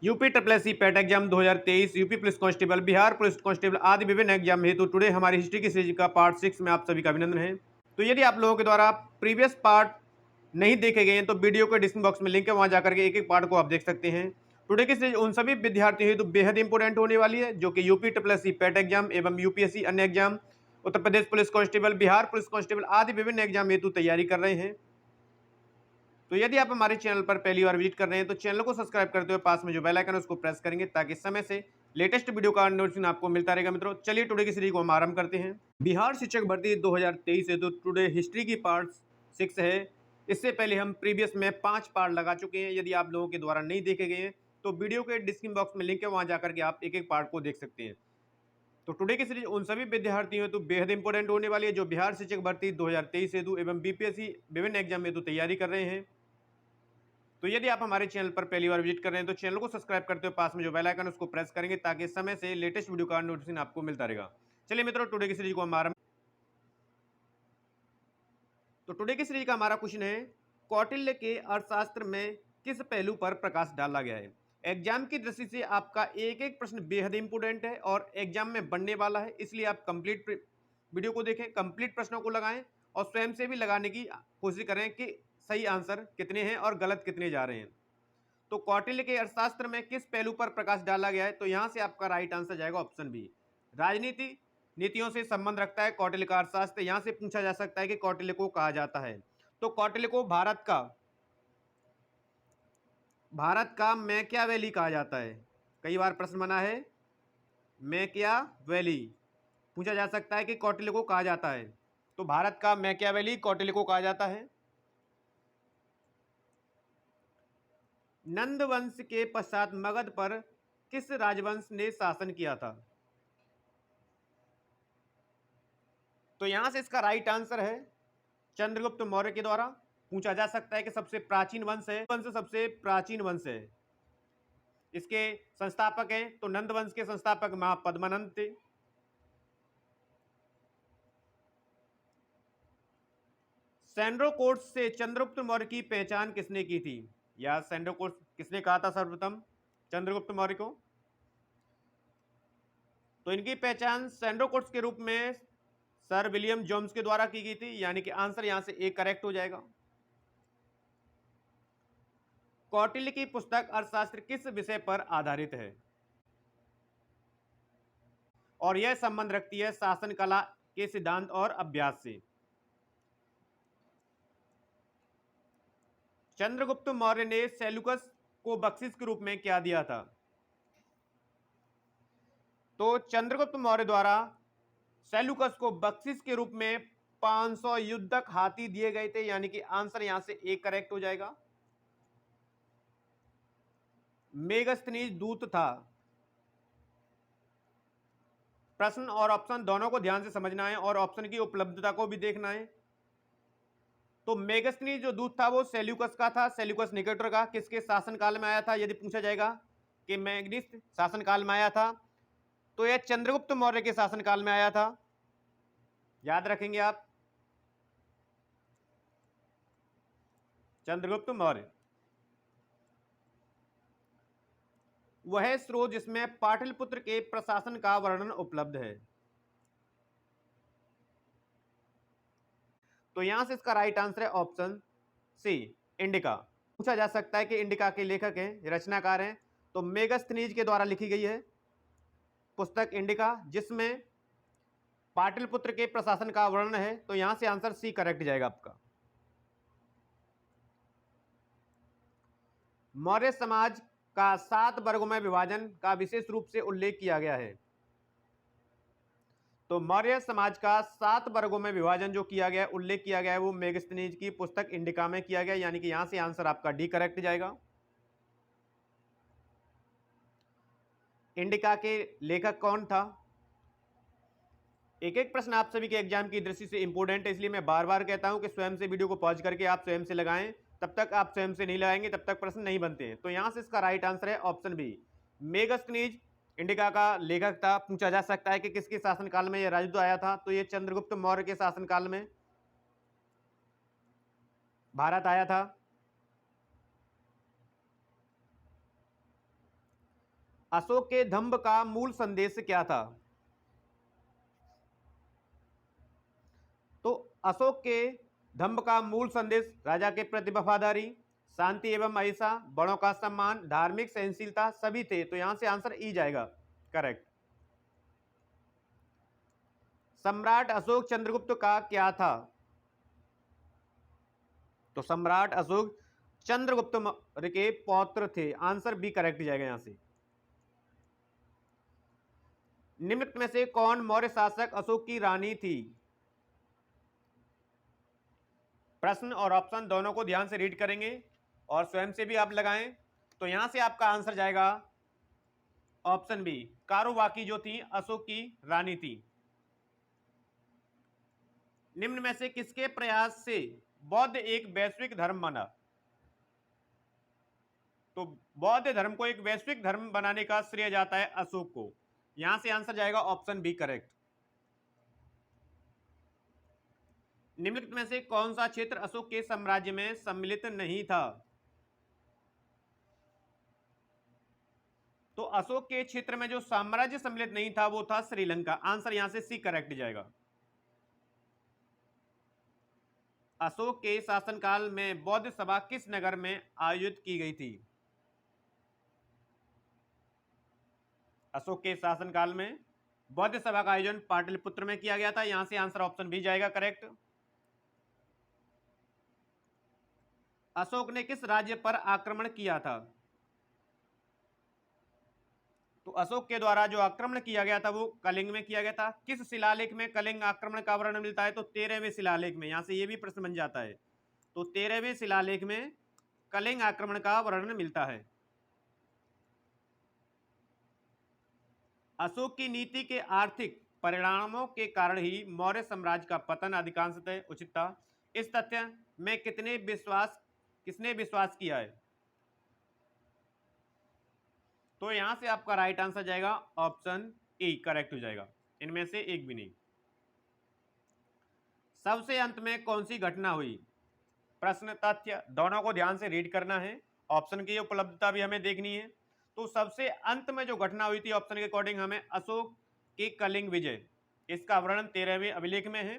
UP triple SC PET exam 2023, UP police constable, Bihar police constable आदि विभिन्न exam हेतु today हमारी हिस्ट्री की सीरीज का पार्ट 6 में आप सभी का अभिनंदन है। तो यदि आप लोगों के द्वारा प्रीवियस पार्ट नहीं देखे गए हैं तो वीडियो के डिस्क्रिप्शन बॉक्स में लिंक है, वहां जाकर के एक एक पार्ट को आप देख सकते हैं। टुडे की सीरीज उन सभी विद्यार्थियों हेतु बेहद इंपोर्टेंट होने वाली है जो कि UP triple SC PET exam एवं यूपीएससी अन्य exam, Uttar Pradesh police constable, Bihar police constable आदि विभिन्न एग्जाम हेतु तैयारी कर रहे हैं। तो यदि आप हमारे चैनल पर पहली बार विजिट कर रहे हैं तो चैनल को सब्सक्राइब करते हुए पास में जो बेल आइकन है उसको प्रेस करेंगे ताकि समय से लेटेस्ट वीडियो का नोटिफिकेशन आपको मिलता रहेगा। मित्रों, चलिए टुडे की सीरीज को हम आरंभ करते हैं। बिहार शिक्षक भर्ती 2023 है तो टुडे हिस्ट्री की पार्ट 6 है। इससे पहले हम प्रीवियस में 5 पार्ट लगा चुके हैं। यदि आप लोगों के द्वारा नहीं देखे गए हैं तो वीडियो के डिस्क्रिप्शन बॉक्स में लिंक है, वहां जाकर के आप एक एक पार्ट को देख सकते हैं। तो टुडे की सीरीज उन सभी विद्यार्थियों हेतु बेहद इंपॉर्टेंट होने वाली है जो बिहार शिक्षक भर्ती 2023 हेतु एवं बीपीएससी विभिन्न एग्जाम हेतु तैयारी कर रहे हैं। तो यदि आप हमारे चैनल पर पहली बार विजिट कर रहे हैं तो चैनल को सब्सक्राइब करते हुए पास में जो बेल आइकन उसको प्रेस करेंगे ताकि समय से लेटेस्ट वीडियो का नोटिफिकेशन आपको मिलता रहेगा। चलिए मित्रों, टुडे की सीरीज को हम आरंभ। तो टुडे की सीरीज का हमारा क्वेश्चन है, कौटिल्य के अर्थशास्त्र में किस पहलू पर प्रकाश डाला गया है। एग्जाम की दृष्टि से आपका एक एक प्रश्न बेहद इंपोर्टेंट है और एग्जाम में बनने वाला है, इसलिए आप कंप्लीट वीडियो को देखें, कंप्लीट प्रश्नों को लगाएं और स्वयं से भी लगाने की कोशिश करें कि सही आंसर कितने हैं और गलत कितने जा रहे हैं। तो कौटिल्य के अर्थशास्त्र में किस पहलू पर प्रकाश डाला गया है, तो यहां से आपका राइट आंसर जाएगा ऑप्शन बी। राजनीति नीतियों से संबंध रखता है कौटिल्य का अर्थशास्त्र। यहां से पूछा जा सकता है कि कौटिल्य को कहा जाता है, तो कौटिल्य को भारत का मैकियावेली कहा जाता है। कई बार प्रश्न बना है, मैकियावेली पूछा जा सकता है कि कौटिल्य को कहा जाता है, तो भारत का मैकियावेली कौटिल्य को कहा जाता है। नंद वंश के पश्चात मगध पर किस राजवंश ने शासन किया था, तो यहां से इसका राइट आंसर है चंद्रगुप्त मौर्य के द्वारा। पूछा जा सकता है कि सबसे प्राचीन वंश है, वंश सबसे प्राचीन वंश है, इसके संस्थापक हैं तो नंद वंश के संस्थापक महापद्मानंद थे। सैंड्रोकोर्ट्स से चंद्रगुप्त मौर्य की पहचान किसने की थी, या सैंड्रोकोर्ट्स किसने कहा था सर्वप्रथम चंद्रगुप्त मौर्य को, तो इनकी पहचान सैंड्रोकोर्ट्स के रूप में सर विलियम जोन्स के द्वारा की गई थी, यानी कि आंसर यहां से एक करेक्ट हो जाएगा। कौटिल्य की पुस्तक अर्थशास्त्र किस विषय पर आधारित है, और यह संबंध रखती है शासन कला के सिद्धांत और अभ्यास से। चंद्रगुप्त मौर्य ने सेल्यूकस को बख्शिश के रूप में क्या दिया था, तो चंद्रगुप्त मौर्य द्वारा सेल्यूकस को बख्शिश के रूप में 500 युद्धक हाथी दिए गए थे, यानी कि आंसर यहां से एक करेक्ट हो जाएगा। मेगस्थनीज दूत था, प्रश्न और ऑप्शन दोनों को ध्यान से समझना है और ऑप्शन की उपलब्धता को भी देखना है। तो मेगस्थनीज जो दूत था वो सेल्यूकस का था, सेल्यूकस निकेटर का। किसके शासनकाल में आया था, यदि पूछा जाएगा कि मैग्निस शासनकाल में आया था तो यह चंद्रगुप्त मौर्य के शासनकाल में आया था, याद रखेंगे आप, चंद्रगुप्त मौर्य। वह स्रोत जिसमें पाटलिपुत्र के प्रशासन का वर्णन उपलब्ध है, तो यहां से इसका राइट आंसर है ऑप्शन सी, इंडिका। पूछा जा सकता है कि इंडिका के लेखक हैं, रचनाकार हैं, तो मेगस्थनीज के द्वारा लिखी गई है पुस्तक इंडिका, जिसमें पाटलिपुत्र के प्रशासन का वर्णन है, तो यहां से आंसर सी करेक्ट जाएगा आपका। मौर्य समाज का 7 वर्गों में विभाजन का विशेष रूप से उल्लेख किया गया है, तो मौर्य समाज का 7 वर्गों में विभाजन जो किया गया, उल्लेख किया गया है, वो मेगस्थनीज की पुस्तक इंडिका में किया गया, यानी कि यहां से आंसर आपका डी करेक्ट जाएगा। इंडिका के लेखक कौन था, एक एक प्रश्न आप सभी के एग्जाम की दृष्टि से इंपोर्टेंट है, इसलिए मैं बार बार कहता हूं कि स्वयं से वीडियो को पॉज करके आप स्वयं से लगाएं, तब तक आप स्वयं से नहीं लगाएंगे तब तक प्रश्न नहीं बनते हैं। तो यहां से इसका राइट आंसर है ऑप्शन बी, मेगस्थनीज इंडिका का लेखक था। पूछा जा सकता है कि किसके शासनकाल में यह राजदूत आया था, तो यह चंद्रगुप्त मौर्य के शासनकाल में भारत आया था। अशोक के धम्म का मूल संदेश क्या था? तो अशोक के धम्म का मूल संदेश राजा के प्रति वफादारी, शांति एवं अहिंसा, बड़ों का सम्मान, धार्मिक सहनशीलता सभी थे। तो यहां से आंसर ई जाएगा करेक्ट। सम्राट अशोक चंद्रगुप्त का क्या था? तो सम्राट अशोक चंद्रगुप्त मौर्य के पौत्र थे। आंसर बी करेक्ट जाएगा यहां से। निम्नलिखित में से कौन मौर्य शासक अशोक की रानी थी? प्रश्न और ऑप्शन दोनों को ध्यान से रीड करेंगे और स्वयं से भी आप लगाएं। तो यहां से आपका आंसर जाएगा ऑप्शन बी, कारुबाकी जो थी अशोक की रानी थी। निम्न में से किसके प्रयास से बौद्ध एक वैश्विक धर्म बना? तो बौद्ध धर्म को एक वैश्विक धर्म बनाने का श्रेय जाता है अशोक को। यहां से आंसर जाएगा ऑप्शन बी करेक्ट। निम्नलिखित में से कौन सा क्षेत्र अशोक के साम्राज्य में सम्मिलित नहीं था? तो अशोक के क्षेत्र में जो साम्राज्य सम्मिलित नहीं था वो था श्रीलंका। आंसर यहां से सी करेक्ट जाएगा। अशोक के शासनकाल में बौद्ध सभा किस नगर में आयोजित की गई थी? अशोक के शासनकाल में बौद्ध सभा का आयोजन पाटलिपुत्र में किया गया था। यहां से आंसर ऑप्शन बी जाएगा करेक्ट। अशोक ने किस राज्य पर आक्रमण किया था? तो अशोक के द्वारा जो आक्रमण किया गया था वो कलिंग में किया गया था। किस शिलालेख में कलिंग आक्रमण का वर्णन मिलता है? तो 13वें शिलालेख में। यहां से ये भी प्रश्न बन जाता है। तो 13वें शिलालेख में कलिंग आक्रमण का वर्णन मिलता है। अशोक की नीति के आर्थिक परिणामों के कारण ही मौर्य साम्राज्य का पतन अधिकांशतः उचित था। इस तथ्य में किसने विश्वास किया है? तो यहां से आपका राइट आंसर जाएगा ऑप्शन ए करेक्ट हो जाएगा। इनमें से एक भी नहीं। सबसे अंत में कौन सी घटना हुई? प्रश्न तथ्य दोनों को ध्यान से रीड करना है। ऑप्शन की उपलब्धता भी हमें देखनी है। तो सबसे अंत में जो घटना हुई थी ऑप्शन के अकॉर्डिंग हमें अशोक की कलिंग विजय, इसका वर्णन 13वें अभिलेख में है।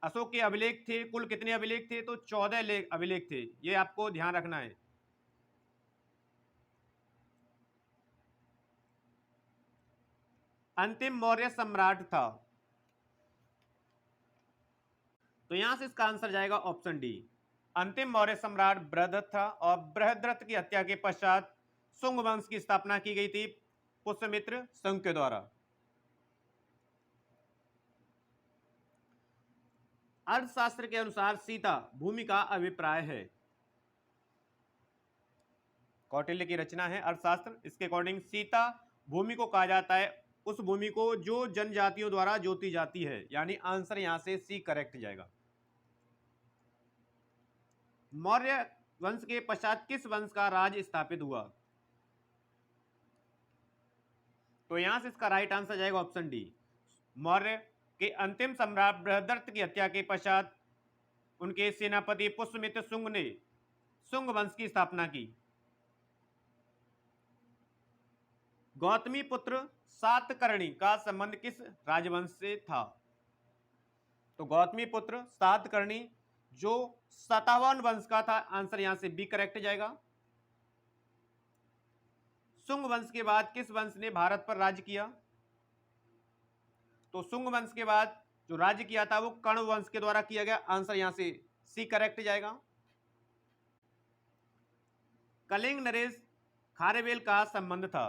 अशोक के अभिलेख थे, कुल कितने अभिलेख थे? तो 14 अभिलेख थे। ये आपको ध्यान रखना है। अंतिम मौर्य सम्राट था। तो यहां से इसका आंसर जाएगा ऑप्शन डी। अंतिम मौर्य सम्राट बृहद्रथ था और बृहद्रथ की हत्या के पश्चात शुंग वंश की स्थापना की गई थी पुष्यमित्र शुंग के द्वारा। अर्थशास्त्र के अनुसार सीता भूमि का अभिप्राय है। कौटिल्य की रचना है अर्थशास्त्र। इसके अकॉर्डिंग सीता भूमि को कहा जाता है उस भूमि को जो जनजातियों द्वारा जोती जाती है। यानी आंसर यहां से सी करेक्ट जाएगा। मौर्य वंश के पश्चात किस वंश का राज स्थापित हुआ? तो यहां से इसका राइट आंसर जाएगा ऑप्शन डी। मौर्य के अंतिम सम्राट बृहद्रथ की हत्या के पश्चात उनके सेनापति पुष्यमित्र शुंग ने शुंग वंश की स्थापना की। गौतमी पुत्र सातकर्णी का संबंध किस राजवंश से था? तो गौतमी पुत्र सातकर्णी जो सातवाहन वंश का था। आंसर यहां से बी करेक्ट जाएगा। शुंग वंश के बाद किस वंश ने भारत पर राज्य किया? तो शुंग वंश के बाद जो राज्य किया था वो कर्ण वंश के द्वारा किया गया। आंसर यहां से सी करेक्ट जाएगा। कलिंग नरेश खारवेल का संबंध था।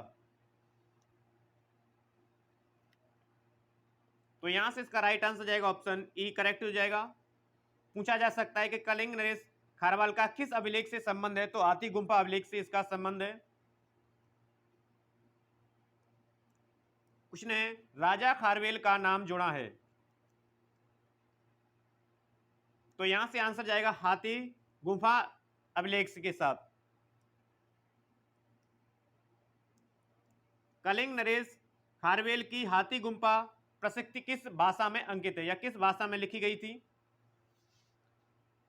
तो यहां से इसका राइट आंसर जाएगा ऑप्शन ई करेक्ट हो जाएगा। पूछा जा सकता है कि कलिंग नरेश खारवाल का किस अभिलेख से संबंध है? तो हाथी गुम्फा अभिलेख से इसका संबंध है। उसने राजा खारवेल का नाम जोड़ा है। तो यहां से आंसर जाएगा हाथी गुम्फा अभिलेख के साथ। कलिंग नरेश खारवेल की हाथी गुम्फा प्रसिद्धि किस भाषा में अंकित है या किस भाषा में लिखी गई थी?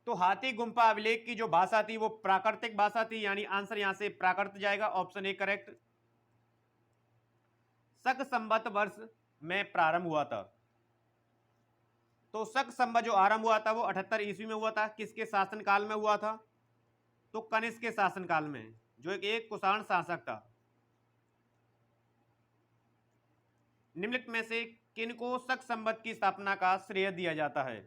तो हाथी गुम्फा अभिलेख की जो भाषा थी वो प्राकृतिक भाषा थी। यानी आंसर यहां से प्राकृत जाएगा। Option A correct. शक संवत वर्ष में प्रारंभ हुआ था। तो शक संवत जो आरंभ हुआ था वो 78 ईस्वी में हुआ था। किसके शासनकाल में हुआ था? तो कनिष्क के शासनकाल में, जो एक कुषाण शासक था। निम्नलिखित में से किनको शक संवत की स्थापना का श्रेय दिया जाता है?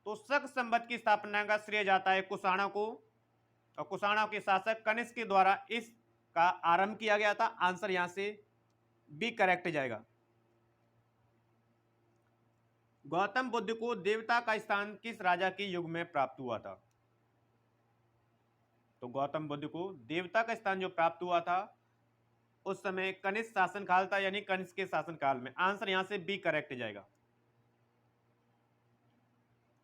तो शक संवत की स्थापना का श्रेय जाता है कुषाणों को, और कुषाणों के शासक कनिष्क के द्वारा इसका आरंभ किया गया था। आंसर यहां से बी करेक्ट जाएगा। गौतम बुद्ध को देवता का स्थान किस राजा के युग में प्राप्त हुआ था? तो गौतम बुद्ध को देवता का स्थान जो प्राप्त हुआ था उस समय कनिष्क शासनकाल था, यानी कनिष्क के शासनकाल में। आंसर यहां से बी करेक्ट जाएगा।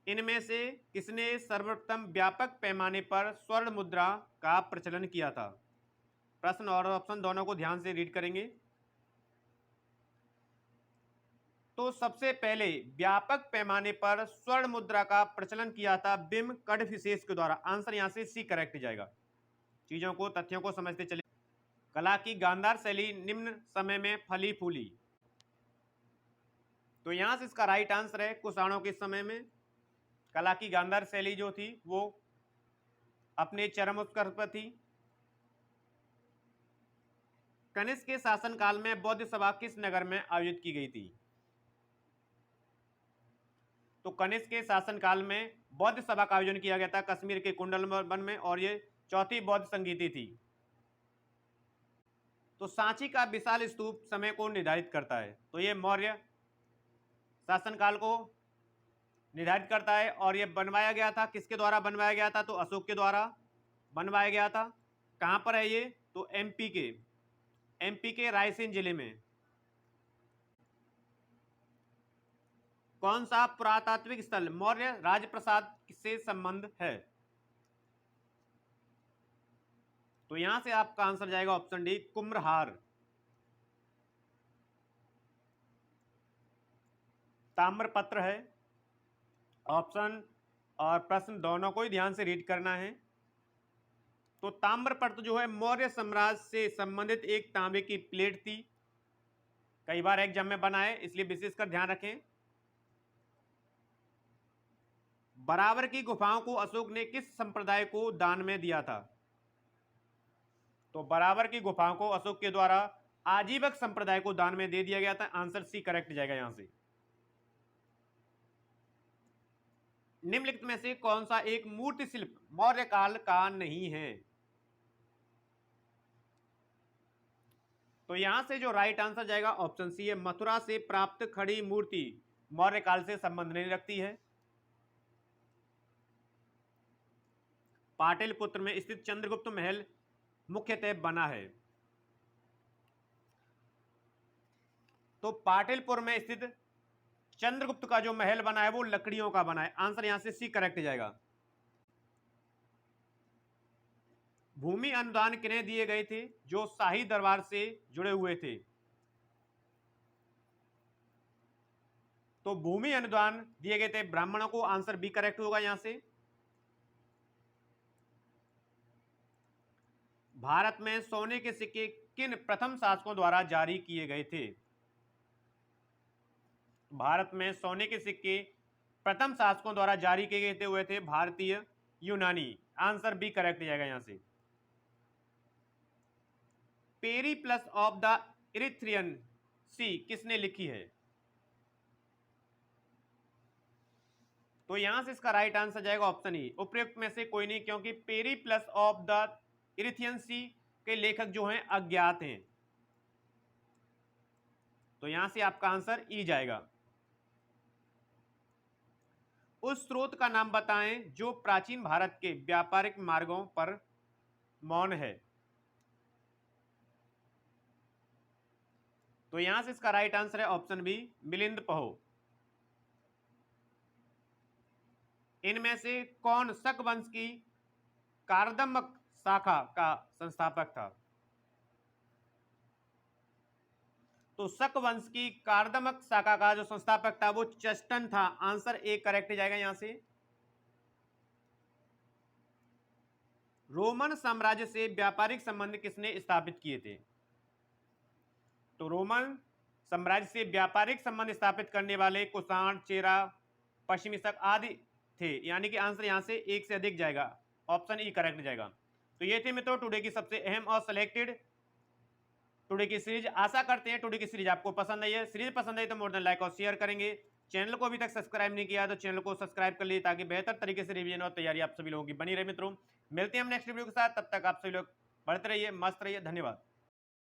इनमें से किसने सर्वप्रथम व्यापक पैमाने पर स्वर्ण मुद्रा का प्रचलन किया था? प्रश्न और ऑप्शन दोनों को ध्यान से रीड करेंगे। तो सबसे पहले व्यापक पैमाने पर स्वर्ण मुद्रा का प्रचलन किया था बिम कडफिसेस के द्वारा। आंसर यहां से सी करेक्ट जाएगा। चीजों को, तथ्यों को समझते चले। कला की गांधार शैली निम्न समय में फली फूली। तो यहां से इसका राइट आंसर है कुषाणों के समय में कला की गांधार शैली जो थी वो अपने चरम उत्कर्ष पर थी। कनिष्क के शासनकाल में बौद्ध सभा किस नगर में आयोजित की गई थी? तो कनिष्क के शासनकाल में बौद्ध सभा का आयोजन किया गया था कश्मीर के कुंडल वन में, और ये चौथी बौद्ध संगीति थी। तो सांची का विशाल स्तूप समय को निर्धारित करता है। तो ये मौर्य शासनकाल को निर्धारित करता है, और ये बनवाया गया था, किसके द्वारा बनवाया गया था? तो अशोक के द्वारा बनवाया गया था। कहां पर है ये? तो एमपी के रायसेन जिले में। कौन सा पुरातात्विक स्थल मौर्य राजप्रसाद से संबंध है? तो यहां से आपका आंसर जाएगा ऑप्शन डी, कुम्भहार। ताम्रपत्र है। ऑप्शन और प्रश्न दोनों को ही ध्यान से रीड करना है। तो ताम्रपत्र जो है मौर्य साम्राज्य से संबंधित एक तांबे की प्लेट थी। कई बार एग्जाम में बना है, इसलिए विशेषकर ध्यान रखें। बराबर की गुफाओं को अशोक ने किस संप्रदाय को दान में दिया था? तो बराबर की गुफाओं को अशोक के द्वारा आजीवक संप्रदाय को दान में दे दिया गया था। आंसर सी करेक्ट जाएगा यहां से। निम्नलिखित में से कौन सा एक मूर्ति शिल्प मौर्य काल का नहीं है? तो यहां से जो राइट आंसर जाएगा ऑप्शन सी है, मथुरा से प्राप्त खड़ी मूर्ति मौर्य काल से संबंध नहीं रखती है। पाटलिपुत्र में स्थित चंद्रगुप्त महल मुख्यतः बना है। तो पाटलिपुर में स्थित चंद्रगुप्त का जो महल बना है वो लकड़ियों का बना है। आंसर यहां से सी करेक्ट जाएगा। भूमि अनुदान किन्हें दिए गए थे जो शाही दरबार से जुड़े हुए थे? तो भूमि अनुदान दिए गए थे ब्राह्मणों को। आंसर बी करेक्ट होगा यहां से। भारत में सोने के सिक्के किन प्रथम शासकों द्वारा जारी किए गए थे? भारत में सोने के सिक्के प्रथम शासकों द्वारा जारी किए गए थे हुए थे भारतीय यूनानी। आंसर बी करेक्ट जाएगा यहां से। पेरिप्लस ऑफ द इरिथ्रियन सी किसने लिखी है? तो यहां से इसका राइट आंसर जाएगा ऑप्शन ई, उपयुक्त में से कोई नहीं, क्योंकि पेरिप्लस ऑफ द इरिथ्रियन सी के लेखक जो हैं अज्ञात हैं। तो यहां से आपका आंसर ई जाएगा। उस स्रोत का नाम बताएं जो प्राचीन भारत के व्यापारिक मार्गों पर मौन है। तो यहां से इसका राइट आंसर है ऑप्शन बी, मिलिंद पहो। इनमें से कौन शक वंश की कार्दमक शाखा का संस्थापक था? तो शक वंश की कार्दमक शाखा का जो संस्थापक था वो चेस्टन था। आंसर ए करेक्ट जाएगा यहां से। रोमन साम्राज्य से व्यापारिक संबंध किसने स्थापित किए थे? तो रोमन साम्राज्य से व्यापारिक संबंध स्थापित करने वाले कुषाण, चेरा, पश्चिमी शक आदि थे, यानी कि आंसर यहां से एक से अधिक जाएगा, ऑप्शन ई करेक्ट जाएगा। तो ये थे मित्रों टुडे की सबसे अहम और सिलेक्टेड टुडे की सीरीज। आशा करते हैं टुडे की सीरीज आपको पसंद आई है। सीरीज पसंद आई तो मोर देन लाइक और शेयर करेंगे। चैनल को अभी तक सब्सक्राइब नहीं किया तो चैनल को सब्सक्राइब कर लीजिए ताकि बेहतर तरीके से रिवीजन और तैयारी आप सभी लोगों की बनी रहे। मित्रों मिलते हैं हम नेक्स्ट वीडियो के साथ, तब तक आप सभी लोग पढ़ते रहिए, मस्त रहिए, धन्यवाद।